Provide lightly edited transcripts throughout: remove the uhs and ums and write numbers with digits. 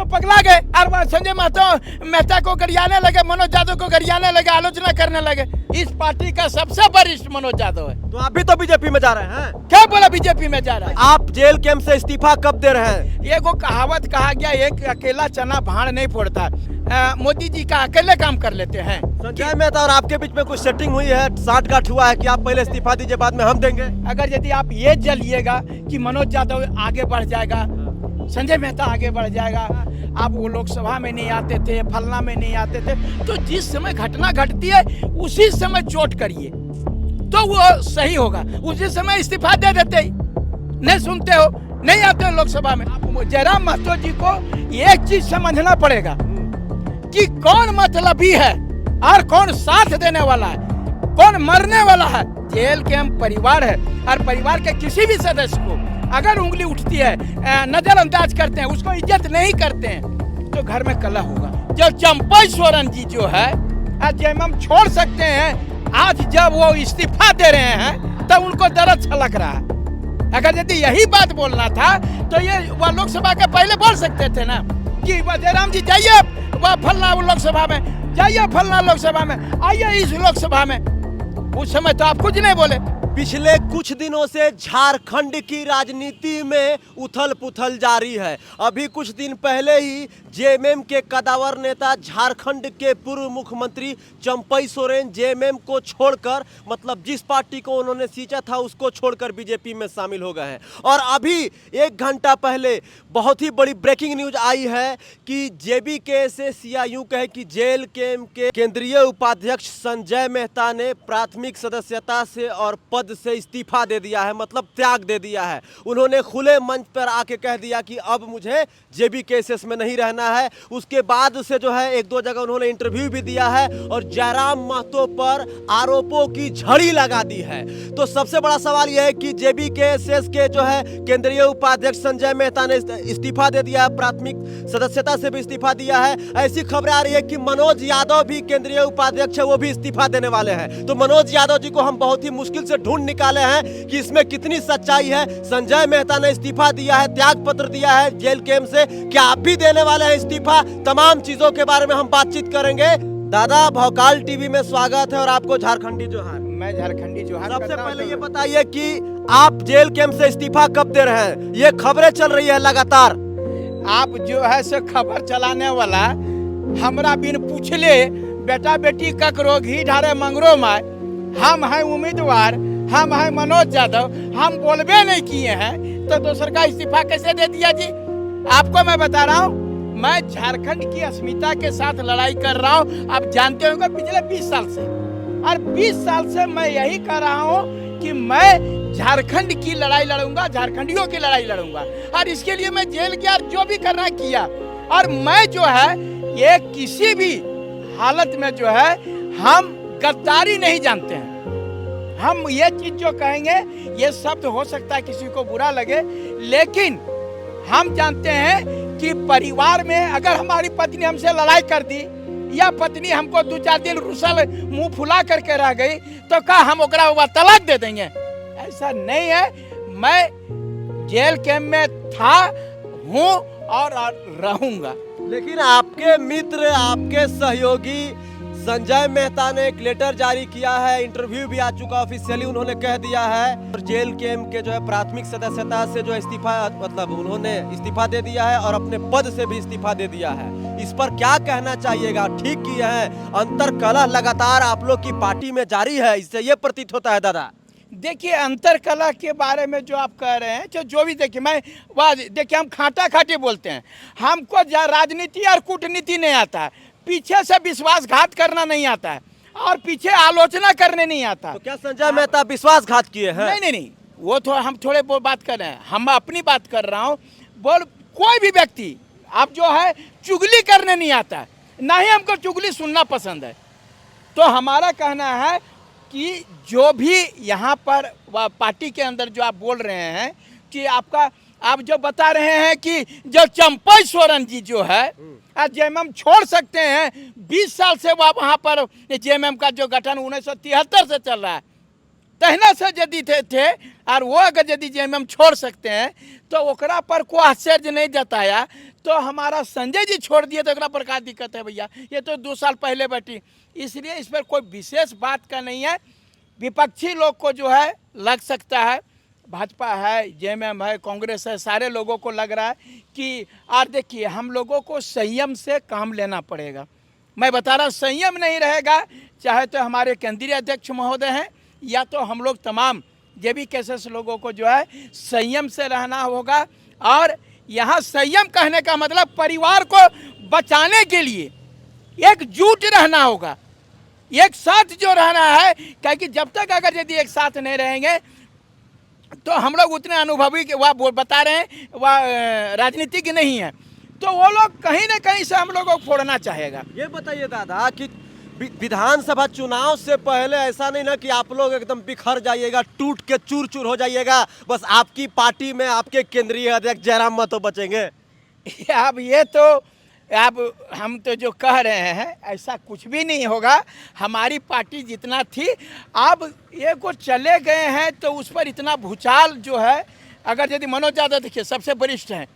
पगला गए और वह संजय मेहता को गरियाने लगे, मनोज यादव को गरियाने लगे, आलोचना करने लगे। इस पार्टी का सबसे वरिष्ठ मनोज यादव है। तो आप भी तो बीजेपी में जा रहे हैं? क्या बोला बीजेपी में जा रहा है? आप जेल कैंप से इस्तीफा कब दे रहे हैं? ये को कहावत कहा गया, एक अकेला चना भाड़ नहीं फोड़ता। मोदी जी का अकेले काम कर लेते हैं। संजय मेहता और आपके बीच में कुछ सेटिंग हुई है, साठगांठ हुआ है कि आप पहले इस्तीफा दीजिए बाद में हम देंगे? अगर यदि आप ये जलिएगा कि मनोज यादव आगे बढ़ जाएगा, संजय मेहता आगे बढ़ जाएगा, आप वो लोकसभा में नहीं आते थे, फलना में नहीं आते थे, तो जिस समय घटना घटती है उसी समय चोट करिए तो वो सही होगा। उसी समय इस्तीफा दे देते ही, नहीं सुनते हो, नहीं आते हो लोकसभा में। जयराम महतो जी को एक चीज समझना पड़ेगा कि कौन मतलबी है और कौन साथ देने वाला है, कौन मरने वाला है। जेल के हम परिवार है और परिवार के किसी भी सदस्य को अगर उंगली उठती है, नजरअंदाज करते हैं, उसको इज्जत नहीं करते हैं, तो घर में कलह होगा। जो चंपई सोरेन जी जो है, जब हम छोड़ सकते हैं, आज जब वो इस्तीफा दे रहे हैं तब उनको दर्द छलक रहा है। अगर यदि यही बात बोलना था तो ये वह लोकसभा के पहले बोल सकते थे ना कि जयराम जी जाइए वह फलना लोकसभा में, जाइए फलना लोकसभा में, आइए इस लोकसभा में। उस समय तो आप कुछ नहीं बोले। पिछले कुछ दिनों से झारखंड की राजनीति में उथल पुथल जारी है। अभी कुछ दिन पहले ही जेएमएम के कदावर नेता, झारखंड के पूर्व मुख्यमंत्री चंपई सोरेन जेएमएम को छोड़कर, मतलब जिस पार्टी को उन्होंने सींचा था उसको छोड़कर बीजेपी में शामिल हो गए हैं। और अभी एक घंटा पहले बहुत ही बड़ी ब्रेकिंग न्यूज आई है कि जेबीकेएसएस या यूं कहे कि जेल कैंप के केंद्रीय उपाध्यक्ष संजय मेहता ने प्राथमिक सदस्यता से और पद से इस्तीफा दे दिया है, मतलब त्याग दे दिया है। उन्होंने खुले मंच पर आके कह दिया कि अब मुझे जेबीकेएसएस में नहीं रहना है। उसके बाद से जो है एक दो जगह उन्होंने इंटरव्यू भी दिया है और जयराम महतो पर आरोपों की झड़ी लगा दी है। तो सबसे बड़ा सवाल यह है कि जेबीकेएसएस के जो है केंद्रीय उपाध्यक्ष संजय मेहता ने इस्तीफा दे दिया है, प्राथमिक सदस्यता से भी इस्तीफा दिया है। ऐसी खबरें आ रही है कि मनोज यादव भी केंद्रीय उपाध्यक्ष है, वो भी इस्तीफा देने वाले हैं। तो मनोज यादव जी को हम बहुत ही मुश्किल से ढूंढ निकाले हैं कि इसमें कितनी सच्चाई है। संजय मेहता ने इस्तीफा दिया है, त्याग पत्र दिया है जेल कैंप से, क्या आप भी देने वाले हैं इस्तीफा? तमाम चीजों के बारे में हम बातचीत करेंगे। दादा, भौकाल टीवी में स्वागत है और आपको झारखंडी जोहार। मैं झारखंडी जोहार। सबसे पहले ये बताइए कि आप जेल कैंप से इस्तीफा कब दे रहे हैं? ये खबरें चल रही है लगातार। आप जो है सो खबर चलाने वाला हमरा बिन पूछले बेटा बेटी ककरो घी ढारे मंगरो माय, हम हैं उम्मीदवार, हम हैं मनोज यादव, हम बोलबे नहीं किए हैं तो दूसर का इस्तीफा कैसे दे दिया जी? आपको मैं बता रहा हूँ, मैं झारखंड की अस्मिता के साथ लड़ाई कर रहा हूँ। आप जानते होंगे पिछले 20 साल से, और 20 साल से मैं यही कर रहा हूँ कि मैं झारखंड की लड़ाई लड़ूंगा, झारखंडियों की लड़ाई लड़ूंगा, और इसके लिए मैं जेल गया, जो भी करना किया। और मैं जो है ये किसी भी हालत में जो है हम गद्दारी नहीं जानते हैं। हम ये चीज जो कहेंगे, ये शब्द हो सकता है किसी को बुरा लगे, लेकिन हम जानते हैं कि परिवार में अगर हमारी पत्नी हमसे लड़ाई कर दी या पत्नी हमको 2-4 दिन रुसल मुंह फुला करके रह गई तो क्या हम ओकरा तलाक दे देंगे? ऐसा नहीं है। मैं जेल कैंप में था, हूँ और रहूंगा। लेकिन आपके मित्र, आपके सहयोगी संजय मेहता ने एक लेटर जारी किया है, इंटरव्यू भी आ चुका ऑफिशियली, उन्होंने कह दिया है और जेल कैंप के जो है प्राथमिक सदस्यता से जो इस्तीफा, मतलब उन्होंने इस्तीफा दे दिया है और अपने पद से भी इस्तीफा दे दिया है। इस पर क्या कहना चाहिएगा? ठीक किए हैं? अंतर कलह लगातार आप लोग की पार्टी में जारी है, इससे ये प्रतीत होता है। दादा देखिए, अंतर कलह के बारे में जो आप कह रहे हैं, जो भी देखिए, मैं देखिए हम खाटा खाटी बोलते हैं, हमको राजनीति और कूटनीति नहीं आता है, पीछे से विश्वासघात करना नहीं आता है और पीछे आलोचना करने नहीं आता। तो क्या संजय मेहता विश्वासघात किए हैं? नहीं नहीं नहीं, वो तो हम थोड़े बात कर रहे हैं, हम अपनी बात कर रहा हूँ। बोल कोई भी व्यक्ति आप जो है चुगली करने नहीं आता है, ना ही हमको चुगली सुनना पसंद है। तो हमारा कहना है कि जो भी यहाँ पर पार्टी के अंदर जो आप बोल रहे हैं कि आप जो बता रहे हैं कि जो चंपई सोरेन जी जो है जेएमएम छोड़ सकते हैं, 20 साल से वहाँ पर जेएमएम का जो गठन 1973 से चल रहा है, तहना से यदि थे और वो अगर यदि जेएमएम छोड़ सकते हैं तो ओकरा पर कोई आश्चर्य नहीं जताया, तो हमारा संजय जी छोड़ दिए तो ओकरा पर क्या दिक्कत है भैया? ये तो 2 साल पहले बैठी, इसलिए इस पर कोई विशेष बात का नहीं है। विपक्षी लोग को जो है लग सकता है, भाजपा है, जेएमएम है, कांग्रेस है, सारे लोगों को लग रहा है कि और देखिए हम लोगों को संयम से काम लेना पड़ेगा। मैं बता रहा हूँ, संयम नहीं रहेगा, चाहे तो हमारे केंद्रीय अध्यक्ष महोदय हैं या तो हम लोग तमाम जेबी केसेस लोगों को जो है संयम से रहना होगा। और यहाँ संयम कहने का मतलब परिवार को बचाने के लिए एकजुट रहना होगा, एक साथ जो रहना है। क्योंकि जब तक अगर यदि एक साथ नहीं रहेंगे तो हम लोग उतने अनुभवी वह बता रहे हैं वह राजनीतिज्ञ नहीं है, तो वो लोग कहीं ना कहीं से हम लोगों को फोड़ना चाहेगा। ये बताइए दादा कि विधानसभा चुनाव से पहले ऐसा नहीं ना कि आप लोग एकदम बिखर जाइएगा, टूट के चूर चूर हो जाइएगा, बस आपकी पार्टी में आपके केंद्रीय अध्यक्ष जयराम महतो बचेंगे? अब ये तो अब हम तो जो कह रहे हैं ऐसा कुछ भी नहीं होगा। हमारी पार्टी जितना थी, अब ये को चले गए हैं तो उस पर इतना भूचाल जो है, अगर यदि मनोज यादव देखिए सबसे वरिष्ठ हैं,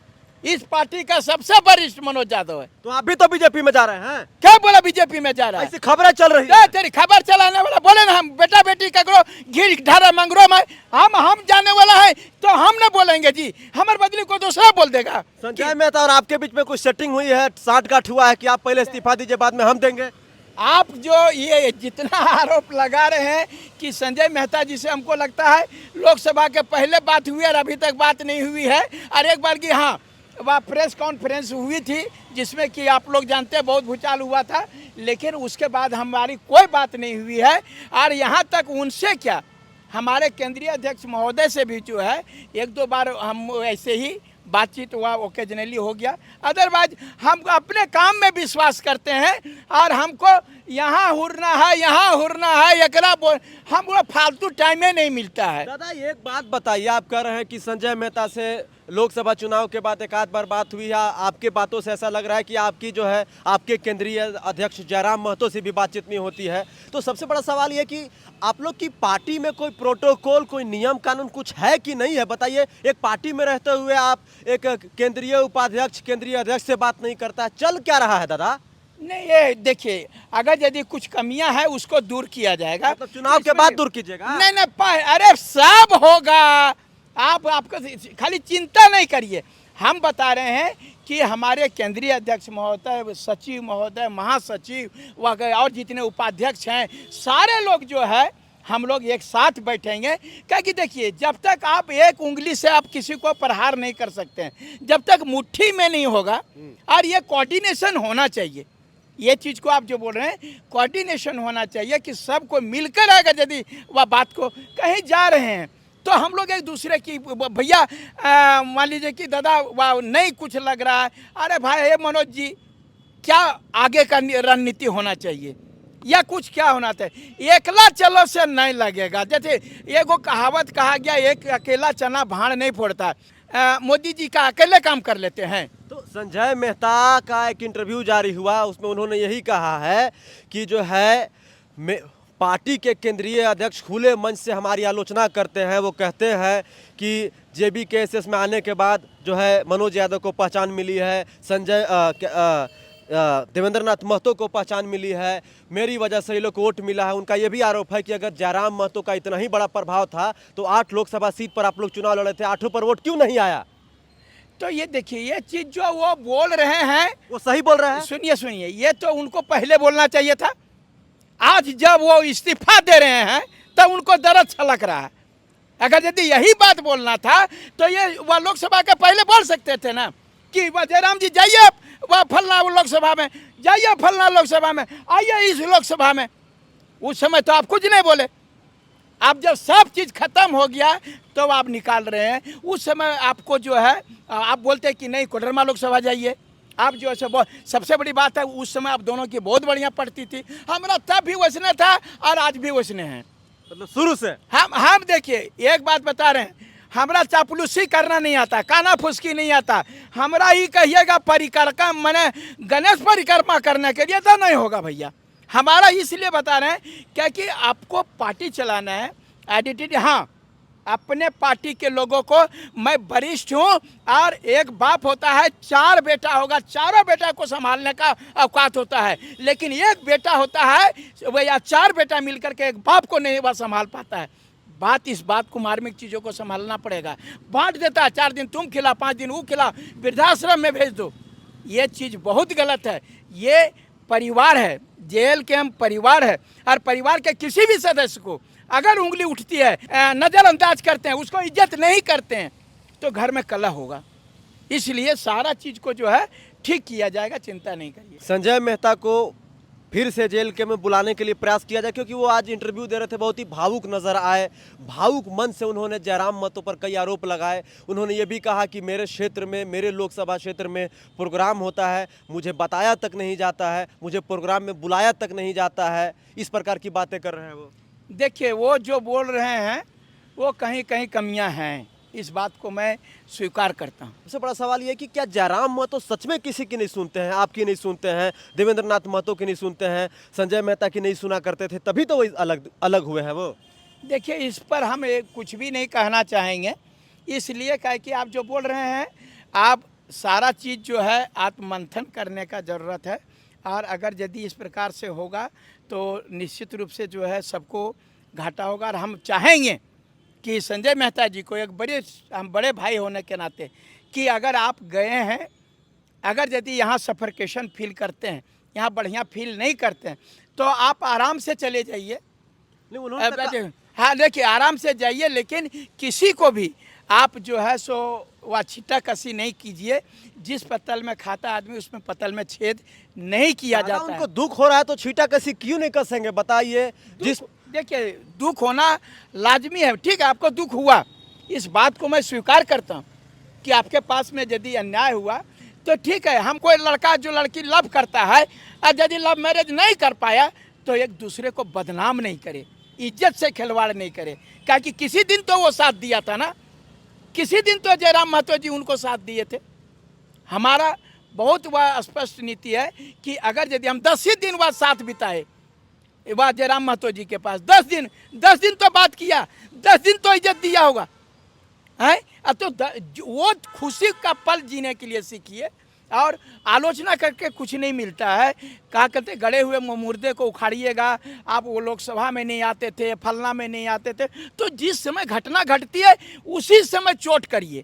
इस पार्टी का सबसे वरिष्ठ मनोज यादव है, तो आप भी तो बीजेपी में जा रहे हैं? क्या बोला बीजेपी में जा रहा है? ऐसी खबरें चल रही है तेरी खबर चलाने वाला बोले ना, हम बेटा बेटी ककरो घी ढारा मंगरो में हम जाने वाला है तो हम न बोलेंगे जी, हमारे बदली को दूसरा बोल देगा। संजय मेहता और आपके बीच में कुछ सेटिंग हुई है, साठगांठ हुआ है कि आप पहले इस्तीफा दीजिए बाद में हम देंगे? आप जो ये जितना आरोप लगा रहे हैं कि संजय मेहता जी से, हमको लगता है लोकसभा के पहले बात हुई और अभी तक बात नहीं हुई है। और एक बार की हाँ वह प्रेस कॉन्फ्रेंस हुई थी जिसमें कि आप लोग जानते हैं बहुत भूचाल हुआ था, लेकिन उसके बाद हमारी कोई बात नहीं हुई है। और यहाँ तक उनसे क्या, हमारे केंद्रीय अध्यक्ष महोदय से भी जो है 1-2 बार हम ऐसे ही बातचीत हुआ, ओकेजनली हो गया। अदरवाइज हम अपने काम में विश्वास करते हैं और हमको यहाँ हुरना है एकरा हम फालतू टाइम में नहीं मिलता है। दादा एक बात बताइए, आप कह रहे हैं कि संजय मेहता से लोकसभा चुनाव के बाद एक आध बार बात हुई है, आपके बातों से ऐसा लग रहा है कि आपकी जो है आपके केंद्रीय अध्यक्ष जयराम महतो से भी बातचीत नहीं होती है। तो सबसे बड़ा सवाल ये कि आप लोग की पार्टी में कोई प्रोटोकॉल, कोई नियम कानून कुछ है कि नहीं है? बताइए, एक पार्टी में रहते हुए आप एक केंद्रीय उपाध्यक्ष, केंद्रीय अध्यक्ष से बात नहीं करता, चल क्या रहा है दादा? नहीं, ये देखिए अगर यदि कुछ कमियां हैं उसको दूर किया जाएगा। मतलब चुनाव के बाद दूर कीजिएगा? नहीं, अरे सब होगा, आपको खाली चिंता नहीं करिए। हम बता रहे हैं कि हमारे केंद्रीय अध्यक्ष महोदय, सचिव महोदय, महासचिव और जितने उपाध्यक्ष हैं, सारे लोग जो है हम लोग एक साथ बैठेंगे। क्योंकि देखिए जब तक आप एक उंगली से आप किसी को प्रहार नहीं कर सकते हैं, जब तक मुट्ठी में नहीं होगा। और ये कोऑर्डिनेशन होना चाहिए, ये चीज़ को आप जो बोल रहे हैं कोऑर्डिनेशन होना चाहिए कि सबको मिलकर अगर यदि वह बात को कहीं जा रहे हैं तो हम लोग एक दूसरे की, भैया मान लीजिए कि दादा वाह नहीं कुछ लग रहा है, अरे भाई हे मनोज जी क्या आगे का रणनीति होना चाहिए या कुछ क्या होना चाहिए, एकला चलो से नहीं लगेगा। जैसे एगो कहावत कहा गया, एक अकेला चना भाड़ नहीं फोड़ता। मोदी जी का अकेले काम कर लेते हैं। तो संजय मेहता का एक इंटरव्यू जारी हुआ, उसमें उन्होंने यही कहा है कि जो है पार्टी के केंद्रीय अध्यक्ष खुले मंच से हमारी आलोचना करते हैं। वो कहते हैं कि जेबी केसेस में आने के बाद जो है मनोज यादव को पहचान मिली है, संजय देवेंद्र नाथ महतो को पहचान मिली है, मेरी वजह से ये लोग को वोट मिला है। उनका ये भी आरोप है कि अगर जयराम महतो का इतना ही बड़ा प्रभाव था तो 8 लोकसभा सीट पर आप लोग चुनाव लड़े थे, 8 पर वोट क्यों नहीं आया? तो ये देखिए ये चीज़ जो वो बोल रहे हैं वो सही बोल रहे हैं। सुनिए, ये तो उनको पहले बोलना चाहिए था। आज जब वो इस्तीफा दे रहे हैं तो उनको दर्द छलक रहा है। अगर यदि यही बात बोलना था तो ये वह लोकसभा के पहले बोल सकते थे ना कि जयराम जी जाइए वह फलना लोकसभा में, जाइए फलना लोकसभा में, आइए इस लोकसभा में। उस समय तो आप कुछ नहीं बोले। अब जब सब चीज़ खत्म हो गया तो आप निकाल रहे हैं। उस समय आपको जो है आप बोलते हैं कि नहीं कोडरमा लोकसभा जाइए। आप जो है सबसे बड़ी बात है उस समय आप दोनों की बहुत बढ़िया पड़ती थी। हमारा तब भी वैसने था और आज भी वैसने हैं, मतलब शुरू से। हम देखिए एक बात बता रहे हैं, हमारा चापलूसी करना नहीं आता, काना फुसकी नहीं आता। हमारा ही कहिएगा परिक्रमा मैंने गणेश परिक्रमा करने के लिए तो नहीं होगा भैया। हमारा इसलिए बता रहे हैं क्योंकि आपको पार्टी चलाना है आइडेंटिटी, हाँ, अपने पार्टी के लोगों को, मैं वरिष्ठ हूँ और एक बाप होता है, 4 बेटा होगा, चारों बेटा को संभालने का औकात होता है, लेकिन एक बेटा होता है वो, या 4 बेटा मिलकर के एक बाप को नहीं वह संभाल पाता है। बात इस बात को, मार्मिक चीज़ों को संभालना पड़ेगा। बांट देता है, 4 दिन तुम खिला, 5 दिन वो खिला, वृद्धाश्रम में भेज दो, ये चीज़ बहुत गलत है। ये परिवार है, जेल के हम परिवार है, और परिवार के किसी भी सदस्य को अगर उंगली उठती है, नज़रअंदाज करते हैं, उसको इज्जत नहीं करते हैं, तो घर में कलह होगा। इसलिए सारा चीज़ को जो है ठीक किया जाएगा, चिंता नहीं करिए। संजय मेहता को फिर से जेल के में बुलाने के लिए प्रयास किया जाए, क्योंकि वो आज इंटरव्यू दे रहे थे, बहुत ही भावुक नजर आए। भावुक मन से उन्होंने जयराम महतो पर कई आरोप लगाए। उन्होंने ये भी कहा कि मेरे क्षेत्र में, मेरे लोकसभा क्षेत्र में प्रोग्राम होता है, मुझे बताया तक नहीं जाता है, मुझे प्रोग्राम में बुलाया तक नहीं जाता है। इस प्रकार की बातें कर रहे हैं वो। देखिए, वो जो बोल रहे हैं वो कहीं कहीं कमियां हैं, इस बात को मैं स्वीकार करता हूं। सबसे बड़ा सवाल ये है कि क्या जयराम महतो सच में किसी की नहीं सुनते हैं? आपकी नहीं सुनते हैं, देवेंद्र नाथ महतो की नहीं सुनते हैं, संजय मेहता की नहीं सुना करते थे, तभी तो वो अलग हुए हैं वो। देखिए, इस पर हम कुछ भी नहीं कहना चाहेंगे, इसलिए कह कि आप जो बोल रहे हैं, आप सारा चीज़ जो है आत्ममंथन करने का ज़रूरत है, और अगर यदि इस प्रकार से होगा तो निश्चित रूप से जो है सबको घाटा होगा। और हम चाहेंगे कि संजय मेहता जी को, एक हम बड़े भाई होने के नाते, कि अगर आप गए हैं, अगर यदि यहाँ सफरकेशन फील करते हैं, यहाँ बढ़िया फील नहीं करते हैं, तो आप आराम से चले जाइए। हाँ, देखिए, आराम से जाइए, लेकिन किसी को भी आप जो है सो वह छीटा कसी नहीं कीजिए। जिस पत्तल में खाता आदमी, उसमें पत्तल में छेद नहीं किया जाता है। उनको दुख हो रहा है तो छीटा कसी क्यों नहीं कसेंगे, बताइए। देखिए, दुख होना लाजमी है, ठीक है, आपको दुख हुआ, इस बात को मैं स्वीकार करता हूँ कि आपके पास में यदि अन्याय हुआ तो ठीक है। हम कोई लड़का जो लड़की लव करता है, और यदि लव मैरिज नहीं कर पाया, तो एक दूसरे को बदनाम नहीं करे, इज्जत से खिलवाड़ नहीं करे, क्योंकि किसी दिन तो वो साथ दिया था ना, किसी दिन तो जयराम महतो जी उनको साथ दिए थे। हमारा बहुत वह स्पष्ट नीति है कि अगर यदि हम 10 ही दिन बाद साथ बिताए वह जयराम महतो जी के पास, 10 दिन तो बात किया, 10 दिन तो इज्जत दिया होगा, है। अब तो वो खुशी का पल जीने के लिए सीखिए, और आलोचना करके कुछ नहीं मिलता है। कहा करते, गड़े हुए मुर्दे को उखाड़िएगा, आप वो लोकसभा में नहीं आते थे, फलना में नहीं आते थे, तो जिस समय घटना घटती है उसी समय चोट करिए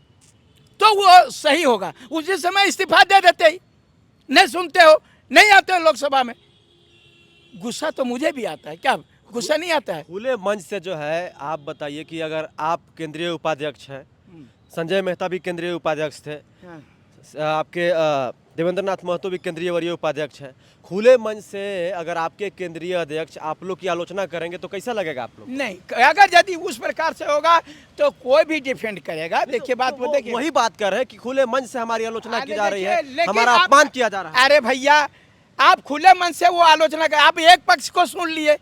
तो वो सही होगा। उसी समय इस्तीफा दे देते ही, नहीं सुनते हो, नहीं आते हो लोकसभा में। गुस्सा तो मुझे भी आता है, क्या गुस्सा नहीं आता है? खुले मंच से जो है, आप बताइए कि अगर आप केंद्रीय उपाध्यक्ष हैं, संजय मेहता भी केंद्रीय उपाध्यक्ष थे, हाँ। आपके देवेंद्र नाथ महतो भी केंद्रीय वरीय उपाध्यक्ष हैं, खुले मंच से अगर आपके केंद्रीय अध्यक्ष आप लोग की आलोचना करेंगे तो कैसा लगेगा आप लोग? नहीं, अगर यदि उस प्रकार से होगा तो कोई भी डिफेंड करेगा। देखिए, बात वो देखिए, वही बात कर रहे हैं कि खुले मंच से हमारी आलोचना की जा रही है, लेकिन हमारा अपमान किया जा रहा है। अरे भैया, आप खुले मन से वो आलोचना कर, आप एक पक्ष को सुन लिए,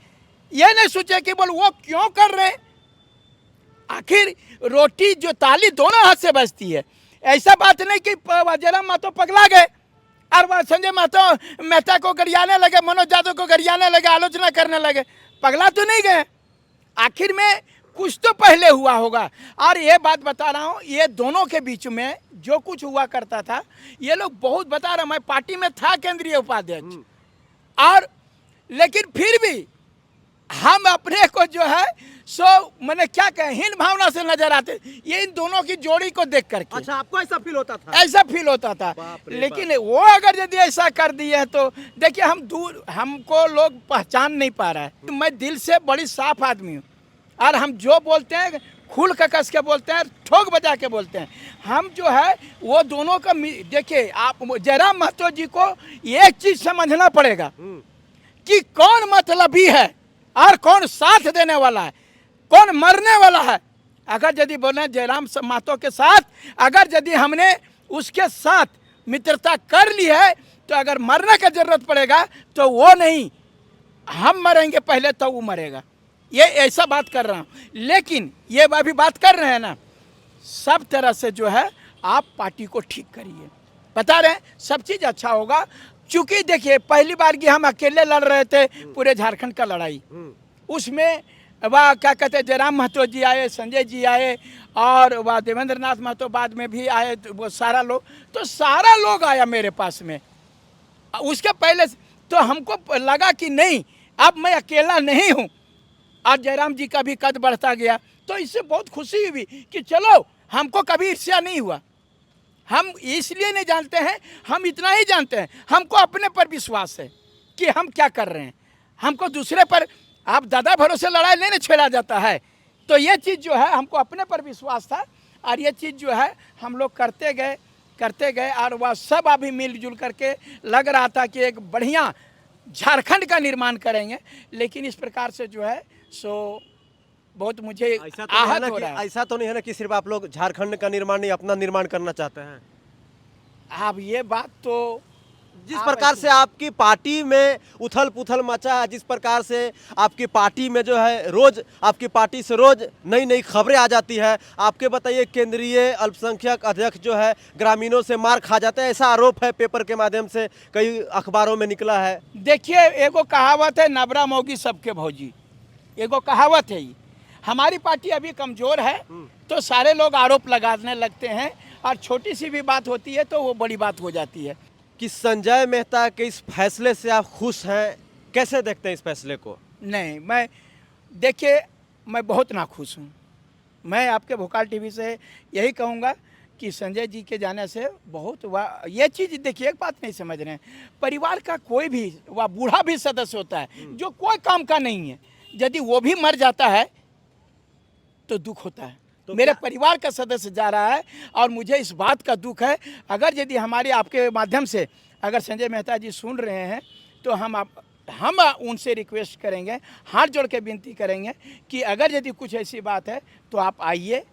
ये नहीं सोचे कि बोल वो क्यों कर रहे हैं। आखिर रोटी जो ताली दोनों हाथ से बजती है। ऐसा बात नहीं कि जयराम महतो पगला गए और वह संजय मेहता को गरियाने लगे, मनोज यादव को गरियाने लगे, आलोचना करने लगे। पगला तो नहीं गए, आखिर में कुछ तो पहले हुआ होगा। और ये बात बता रहा हूँ, ये दोनों के बीच में जो कुछ हुआ करता था, ये लोग बहुत बता रहे। मैं पार्टी में था केंद्रीय उपाध्यक्ष, और लेकिन फिर भी हम अपने को जो है सो मैंने क्या कहे, हीन भावना से नजर आते ये इन दोनों की जोड़ी को देख करके। अच्छा, आपको ऐसा फील होता था? ऐसा फील होता था, लेकिन वो अगर यदि ऐसा कर दिए हैं तो देखिए, हम दूर, हमको लोग पहचान नहीं पा रहा है। मैं दिल से बड़ी साफ आदमी हूँ, और हम जो बोलते हैं खुल का कस के बोलते हैं, ठोक बजा के बोलते हैं। हम जो है वो दोनों का, देखिए, आप जयराम महतो जी को एक चीज समझना पड़ेगा कि कौन मतलबी है और कौन साथ देने वाला है, कौन मरने वाला है। अगर यदि बोले जयराम महतो के साथ, अगर यदि हमने उसके साथ मित्रता कर ली है, तो अगर मरने का जरूरत पड़ेगा तो वो नहीं, हम मरेंगे पहले तो वो मरेगा। ये ऐसा बात कर रहा हूँ। लेकिन ये अभी बात कर रहे हैं ना, सब तरह से जो है आप पार्टी को ठीक करिए, बता रहे हैं सब चीज़ अच्छा होगा। चूंकि देखिए, पहली बार की हम अकेले लड़ रहे थे पूरे झारखंड का लड़ाई, उसमें वह क्या कहते हैं जयराम महतो जी आए, संजय जी आए, और वह देवेंद्र नाथ महतो बाद में भी आए, तो वो सारा लोग आया मेरे पास में। उसके पहले तो हमको लगा कि नहीं, अब मैं अकेला नहीं हूँ, और जयराम जी का भी कद बढ़ता गया। तो इससे बहुत खुशी हुई कि चलो, हमको कभी ईर्ष्या नहीं हुआ। हम इसलिए नहीं जानते हैं, हम इतना ही जानते हैं, हमको अपने पर विश्वास है कि हम क्या कर रहे हैं। हमको दूसरे पर, आप दादा भरोसे लड़ाई नहीं ना छेड़ा जाता है। तो ये चीज़ जो है हमको अपने पर विश्वास था, और ये चीज़ जो है हम लोग करते गए, और वह सब अभी मिलजुल करके लग रहा था कि एक बढ़िया झारखंड का निर्माण करेंगे। लेकिन इस प्रकार से जो है सो बहुत मुझे आहत हो रहा है। ऐसा तो नहीं है ना कि सिर्फ आप लोग झारखंड का निर्माण नहीं, अपना निर्माण करना चाहते हैं? अब ये बात तो जिस प्रकार से आपकी पार्टी में उथल पुथल मचा है, जिस प्रकार से आपकी पार्टी में जो है रोज आपकी पार्टी से रोज नई नई खबरें आ जाती है, आपके बताइए केंद्रीय अल्पसंख्यक अध्यक्ष जो है ग्रामीणों से मार खा जाते हैं, ऐसा आरोप है पेपर के माध्यम से कई अखबारों में निकला है। देखिए, एगो कहावत है, नबरा मोगी सबके भौजी, एगो कहावत है। ये हमारी पार्टी अभी कमजोर है, तो सारे लोग आरोप लगाने लगते हैं, और छोटी सी भी बात होती है तो वो बड़ी बात हो जाती है। कि संजय मेहता के इस फैसले से आप खुश हैं? कैसे देखते हैं इस फैसले को? नहीं, देखिए, मैं बहुत नाखुश हूँ। मैं आपके भोकाल टीवी से यही कहूँगा कि संजय जी के जाने से बहुत ये चीज़ देखिए, एक बात नहीं समझ रहे हैं, परिवार का कोई भी वह बूढ़ा भी सदस्य होता है जो कोई काम का नहीं है, यदि वो भी मर जाता है तो दुख होता है। तो मेरे परिवार का सदस्य जा रहा है, और मुझे इस बात का दुख है। अगर यदि हमारे आपके माध्यम से अगर संजय मेहता जी सुन रहे हैं, तो हम उनसे रिक्वेस्ट करेंगे, हाथ जोड़ के विनती करेंगे कि अगर यदि कुछ ऐसी बात है तो आप आइए।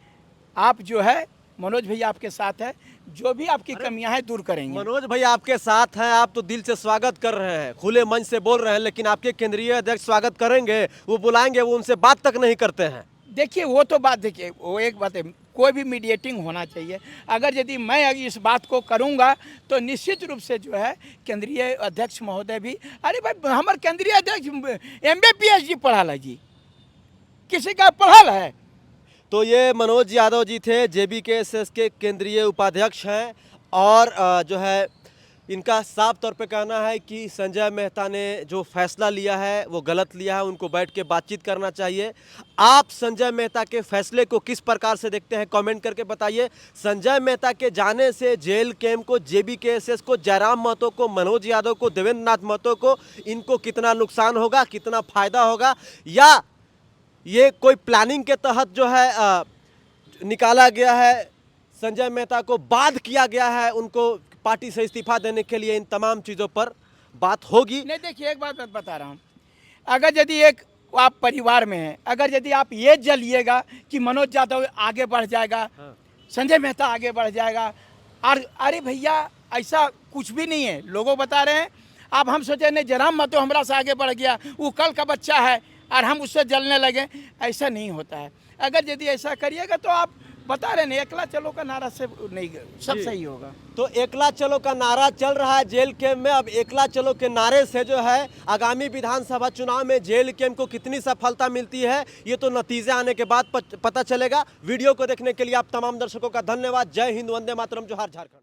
आप जो है मनोज भैया आपके साथ है, जो भी आपकी कमियां हैं दूर करेंगे। मनोज भैया आपके साथ हैं, आप तो दिल से स्वागत कर रहे हैं, खुले मन से बोल रहे हैं, लेकिन आपके केंद्रीय अध्यक्ष स्वागत करेंगे, वो बुलाएंगे, वो उनसे बात तक नहीं करते हैं। देखिए, वो तो बात, देखिए वो एक बात है, कोई भी मीडिएटिंग होना चाहिए। अगर यदि मैं इस बात को करूंगा तो निश्चित रूप से जो है केंद्रीय अध्यक्ष महोदय भी, अरे भाई हमारे केंद्रीय अध्यक्ष MA PhD पढ़ा ला जी, किसी का पढ़ा है। तो ये मनोज यादव जी थे, JBKSS के केंद्रीय उपाध्यक्ष हैं, और जो है इनका साफ तौर पे कहना है कि संजय मेहता ने जो फैसला लिया है वो गलत लिया है, उनको बैठ के बातचीत करना चाहिए। आप संजय मेहता के फैसले को किस प्रकार से देखते हैं, कमेंट करके बताइए। संजय मेहता के जाने से जेल कैंप को, JBKSS को, जयराम महतो को, मनोज यादव को, देवेंद्र नाथ महतो को, इनको कितना नुकसान होगा, कितना फायदा होगा, या ये कोई प्लानिंग के तहत जो है निकाला गया है, संजय मेहता को बाध किया गया है उनको पार्टी से इस्तीफा देने के लिए, इन तमाम चीज़ों पर बात होगी। नहीं, देखिए एक बात मैं बता रहा हूँ, अगर यदि एक आप परिवार में हैं, अगर यदि आप ये जलिएगा कि मनोज यादव आगे बढ़ जाएगा, संजय मेहता आगे बढ़ जाएगा, और अरे भैया ऐसा कुछ भी नहीं है, लोगों बता रहे हैं। अब हम सोचे नहीं, जयराम महतो हमरा से आगे बढ़ गया, वो कल का बच्चा है, और हम उससे जलने लगे, ऐसा नहीं होता है। अगर यदि ऐसा करिएगा तो आप बता रहे नहीं, एकला चलो का नारा से नहीं सब सही होगा। तो एकला चलो का नारा चल रहा है जेल कैंप में। अब एकला चलो के नारे से जो है आगामी विधानसभा चुनाव में जेल कैंप को कितनी सफलता मिलती है, ये तो नतीजे आने के बाद पता चलेगा। वीडियो को देखने के लिए आप तमाम दर्शकों का धन्यवाद। जय हिंद, वंदे मातरम, जोहार झारखंड।